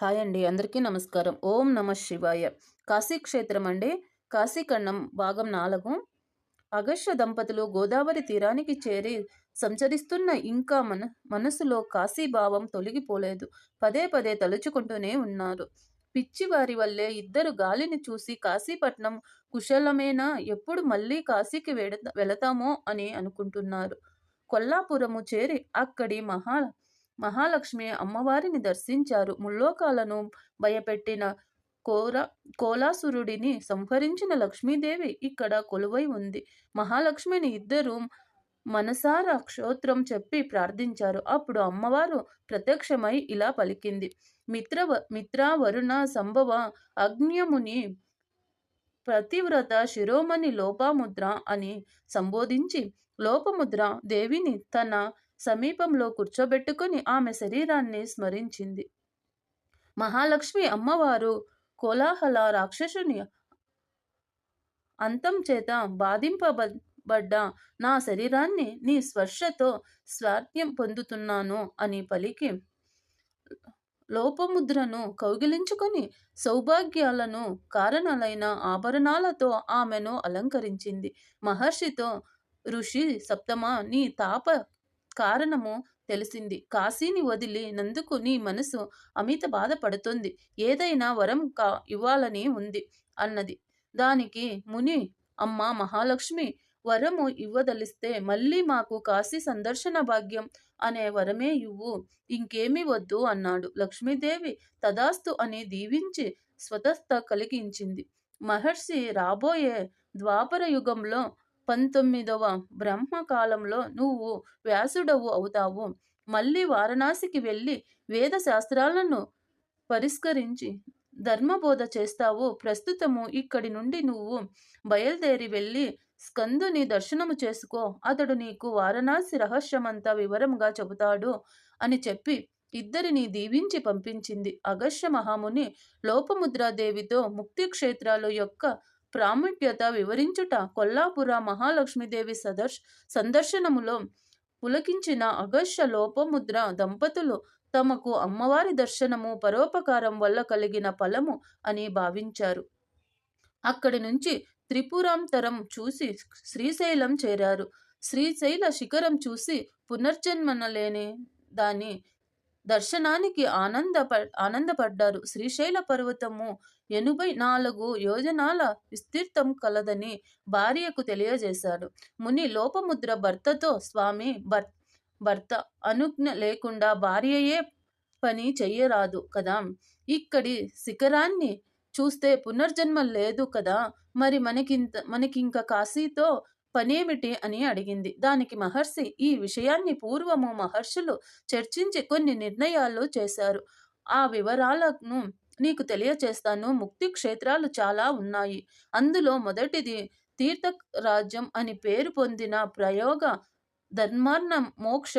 Hi అండి, అందరికీ నమస్కారం. ఓం నమ శివాయ. కాశీ క్షేత్రం అండి. కాశీఖండం భాగం 4. అగస్త్య దంపతులు గోదావరి తీరానికి చేరి సంచరిస్తున్న ఇంకా మనసులో కాశీభావం తొలగిపోలేదు. పదే పదే తలుచుకుంటూనే ఉన్నారు. పిచ్చివారి వల్లే ఇద్దరు గాలిని చూసి కాశీపట్నం కుశలమేనా, ఎప్పుడు మళ్ళీ కాశీకి వెళతామో అని అనుకుంటున్నారు. కొల్లాపురము చేరి అక్కడి మహాలక్ష్మి అమ్మవారిని దర్శించారు. ముల్లోకాలను భయపెట్టిన కోర కోలాసురుడిని సంహరించిన లక్ష్మీదేవి ఇక్కడ కొలువై ఉంది. మహాలక్ష్మిని ఇద్దరు మనసారా క్షోత్రం చెప్పి ప్రార్థించారు. అప్పుడు అమ్మవారు ప్రత్యక్షమై ఇలా పలికింది. మిత్ర వరుణ సంభవ అగ్న్యముని ప్రతివ్రత శిరోమణి లోపాముద్ర అని సంబోధించి లోపముద్ర దేవిని తన సమీపంలో కూర్చోబెట్టుకుని ఆమె శరీరాన్ని స్మరించింది. మహాలక్ష్మి అమ్మవారు కోలాహల రాక్షసుని అంతం చేత బాధింపబడ్డ నా శరీరాన్ని నీ స్పర్శతో స్వార్థ్యం పొందుతున్నాను అని పలికి లోపముద్రను కౌగిలించుకొని సౌభాగ్యాలను కారణాలైన ఆభరణాలతో ఆమెను అలంకరించింది. మహర్షితో ఋషి సప్తమ, నీ తాప కారణము తెలిసింది. కాశీని వదిలినందుకు నీ మనసు అమిత బాధపడుతుంది. ఏదైనా వరం ఇవ్వాలని ఉంది అన్నది. దానికి ముని, అమ్మ మహాలక్ష్మి, వరము ఇవ్వదలిస్తే మళ్ళీ మాకు కాశీ సందర్శన భాగ్యం అనే వరమే ఇవ్వు, ఇంకేమీ వద్దు అన్నాడు. లక్ష్మీదేవి తదాస్తు అని దీవించి స్వతస్థ కలిగించింది. మహర్షి రాబోయే ద్వాపర యుగంలో 19వ బ్రహ్మకాలంలో నువ్వు వ్యాసుడవు అవుతావు. మళ్ళీ వారణాసికి వెళ్ళి వేద శాస్త్రాలను పరిష్కరించి ధర్మబోధ చేస్తావు. ప్రస్తుతము ఇక్కడి నుండి నువ్వు బయలుదేరి వెళ్ళి స్కందుని దర్శనము చేసుకో. అతడు నీకు వారణాసి రహస్యమంతా వివరంగా చెబుతాడు అని చెప్పి ఇద్దరిని దీవించి పంపించింది. అగస్త్య మహాముని లోపముద్రాదేవితో ముక్తి క్షేత్రాల యొక్క ప్రాముఖ్యత వివరించుట కొల్లాపుర మహాలక్ష్మీదేవి సందర్శనములో పులకించిన అగస్త్య లోపముద్ర దంపతులు తమకు అమ్మవారి దర్శనము పరోపకారం వల్ల కలిగిన ఫలము అని భావించారు. అక్కడి నుంచి త్రిపురాంతరం చూసి శ్రీశైలం చేరారు. శ్రీశైల శిఖరం చూసి లేని దాని దర్శనానికి ఆనందపడ్డారు. శ్రీశైల పర్వతము 84 యోజనాల విస్తీర్ణం కలదని భార్యకు తెలియజేశాడు. ముని లోపముద్ర భర్తతో, స్వామి, భర్త అనుజ్ఞ లేకుండా భార్యయే పని చెయ్యరాదు కదా, ఇక్కడి శిఖరాన్ని చూస్తే పునర్జన్మ లేదు కదా, మరి మనకింక కాశీతో పనేమిటి అని అడిగింది. దానికి మహర్షి ఈ విషయాన్ని పూర్వము మహర్షులు చర్చించి కొన్ని నిర్ణయాలు చేశారు. ఆ వివరాలను నీకు తెలియచేస్తాను. ముక్తి క్షేత్రాలు చాలా ఉన్నాయి. అందులో మొదటిది తీర్థరాజ్యం అని పేరు పొందిన ప్రయోగ ధర్మార్ణ మోక్ష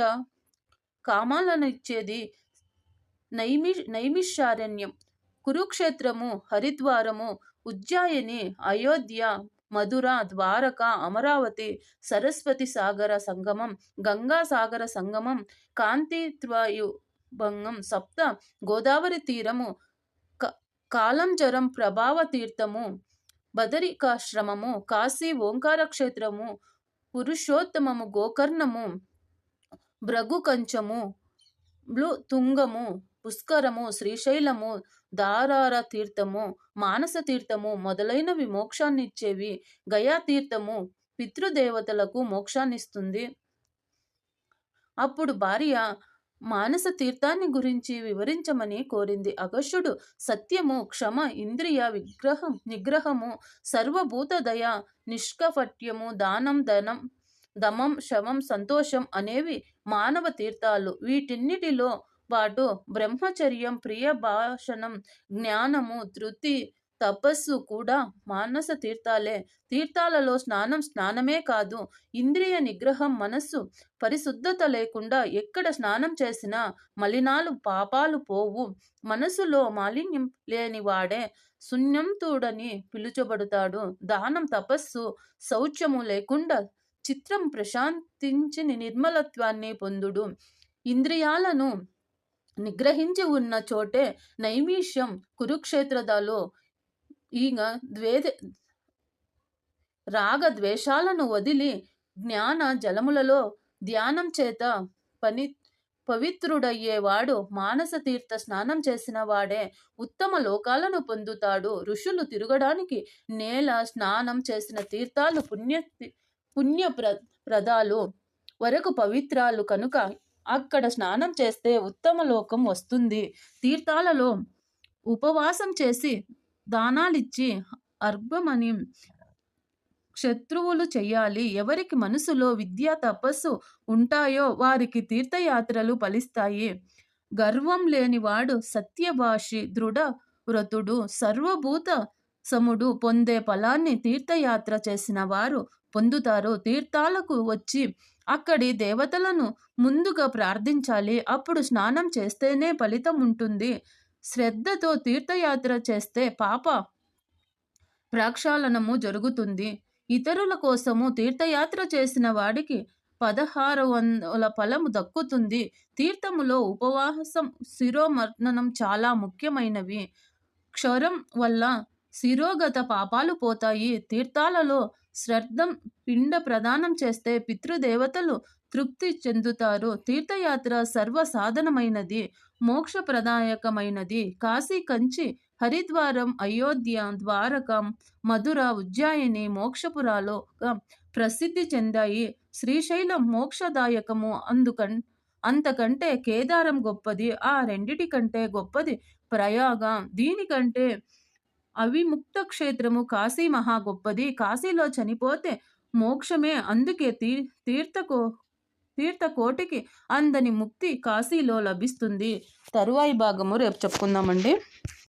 కామాలనిచ్చేది నైమిషారణ్యం. కురుక్షేత్రము, హరిద్వారము, ఉజ్జాయిని, అయోధ్య, మధుర, ద్వారక, అమరావతి, సరస్వతి సాగర సంగమం, గంగా సాగర సంగమం, కాంతిత్వయుభంగం, సప్త గోదావరి తీరము, కాలంజరం ప్రభావ తీర్థము, బదరికాశ్రమము, కాశీ ఓంకార క్షేత్రము, పురుషోత్తమము, గోకర్ణము, భృగు కంచము, తుంగము, పుష్కరము, శ్రీశైలము, దారార తీర్థము, మానస తీర్థము మొదలైనవి మోక్షాన్నిచ్చేవి. గయా తీర్థము పితృదేవతలకు మోక్షాన్నిస్తుంది. అప్పుడు భార్య మానస తీర్థాన్ని గురించి వివరించమని కోరింది. అగస్త్యుడు సత్యము, క్షమ, ఇంద్రియ నిగ్రహము, సర్వభూత దయ, నిష్కపట్యము, దానం, దమం, శవం, సంతోషం అనేవి మానవ తీర్థాలు. వీటిన్నిటిలో పాటు బ్రహ్మచర్యం, ప్రియ భాషణం, జ్ఞానము, ధృతి, తపస్సు కూడా మానస తీర్థాలే. తీర్థాలలో స్నానమే కాదు, ఇంద్రియ నిగ్రహం, మనస్సు పరిశుద్ధత లేకుండా ఎక్కడ స్నానం చేసినా మలినాలు, పాపాలు పోవు. మనసులో మాలిన్యం లేని వాడే శూన్యంతుడని పిలుచబడతాడు. దానం, తపస్సు, శౌచము లేకుండా చిత్రం ప్రశాంతించి నిర్మలత్వాన్ని పొందుడు. ఇంద్రియాలను నిగ్రహించి ఉన్న చోటే నైమిష్యం కురుక్షేత్రదాలో ఈగ రాగ ద్వేషాలను వదిలి జ్ఞాన జలములలో ధ్యానం చేత పని పవిత్రుడయ్యేవాడు మానస తీర్థ స్నానం చేసిన వాడే ఉత్తమ లోకాలను పొందుతాడు. ఋషులు తిరగడానికి నేల స్నానం చేసిన తీర్థాలు పుణ్య ప్రదాలు వరకు పవిత్రాలు కనుక అక్కడ స్నానం చేస్తే ఉత్తమ లోకం వస్తుంది. తీర్థాలలో ఉపవాసం చేసి దానాలిచ్చి అర్ఘమని శత్రువులు చెయ్యాలి. ఎవరికి మనసులో విద్యా తపస్సు ఉంటాయో వారికి తీర్థయాత్రలు ఫలిస్తాయి. గర్వం లేనివాడు సత్యభాషి దృఢ వ్రతుడు సర్వభూత సముడు పొందే ఫలాన్ని తీర్థయాత్ర చేసిన వారు పొందుతారు. తీర్థాలకు వచ్చి అక్కడి దేవతలను ముందుగా ప్రార్థించాలి. అప్పుడు స్నానం చేస్తేనే ఫలితం ఉంటుంది. శ్రద్ధతో తీర్థయాత్ర చేస్తే పాప ప్రక్షాళనము జరుగుతుంది. ఇతరుల కోసము తీర్థయాత్ర చేసిన వాడికి 1600 ఫలము దక్కుతుంది. తీర్థములో ఉపవాసం శిరోమర్దనం చాలా ముఖ్యమైనవి. క్షరం వల్ల శిరోగత పాపాలు పోతాయి. తీర్థాలలో శ్రద్ధం పిండ ప్రదానం చేస్తే పితృదేవతలు తృప్తి చెందుతారు. తీర్థయాత్ర సర్వసాధనమైనది, మోక్షప్రదాయకమైనది. కాశీ, కంచి, హరిద్వారం, అయోధ్య, ద్వారకం, మధుర, ఉజ్జాయిని మోక్షపురాలో ప్రసిద్ధి చెందాయి. శ్రీశైలం మోక్షదాయకము. అంతకంటే కేదారం గొప్పది. ఆ రెండిటి కంటే గొప్పది ప్రయాగ. దీనికంటే అవిముక్త క్షేత్రము కాశీ మహా గొప్పది. కాశీలో చనిపోతే మోక్షమే. అందుకే తీర్థకోటికి అందని ముక్తి కాశీలో లభిస్తుంది. తరువాయి భాగము రేపు చెప్పుకుందామండి.